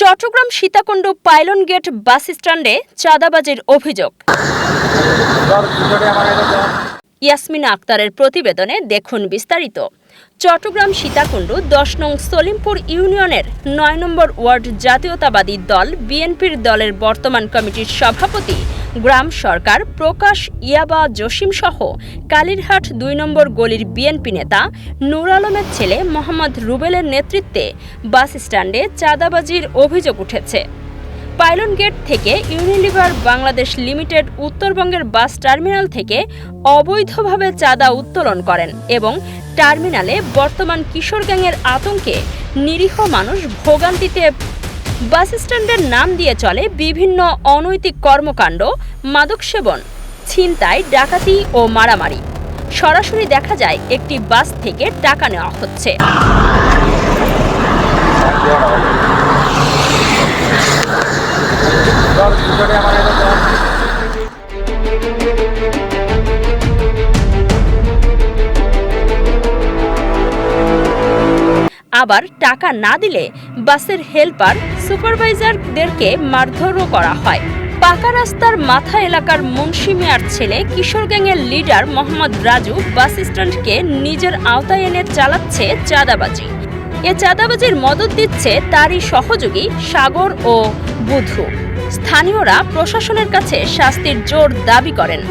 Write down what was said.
Chittagong Sitakunda pylon gate bus স্ট্যান্ডে চাঁদাবাজির অভিযোগ। ইয়াসমিনা আক্তারের প্রতিবেদনে দেখুন বিস্তারিত। চট্টগ্রাম সীতাকুণ্ড ১০ নং সলিমপুর ইউনিয়নের ৯ নম্বর ওয়ার্ড জাতীয়তাবাদী দল বিএনপির দলের বর্তমান কমিটির সভাপতি গ্রাম সরকার প্রকাশ ইয়াবা জসিম সহ কালীরহাট ২ নম্বর গলির বিএনপি নেতা নূর আলমের ছেলে মোহাম্মদ রুবেলের নেতৃত্বে বাস স্ট্যান্ডে চাঁদাবাজির অভিযোগ উঠেছে। পাইলন গেট থেকে ইউনিলিভার বাংলাদেশ লিমিটেড উত্তরবঙ্গের বাস টার্মিনাল থেকে অবৈধভাবে চাঁদা উত্তোলন করেন এবং টার্মিনালে বর্তমান কিশোর গ্যাংয়ের আতঙ্কে নিরীহ মানুষ ভোগান্তিতে। বাস স্ট্যান্ডের নাম দিয়ে চলে বিভিন্ন অনৈতিক কর্মকাণ্ড, মাদক সেবন, ছিনতাই, ডাকাতি ও মারামারি। সরাসরি দেখা যায় একটি বাস থেকে টাকা নেওয়া হচ্ছে। আবার টাকা না দিলে বাসের হেল্পার, সুপারভাইজারদেরকে মারধরও করা হয়। পাকা রাস্তার মাথা এলাকার মুন্সি মিয়ার ছেলে কিশোর গ্যাংয়ের লিডার মোহাম্মদ রাজু বাস স্ট্যান্ডকে নিজের আওতায় এনে চালাচ্ছে চাঁদাবাজি। এ চাঁদাবাজির মদত দিচ্ছে তারই সহযোগী সাগর ও বুধু। স্থানীয়রা প্রশাসনের কাছে শাস্তির জোর দাবি করেন।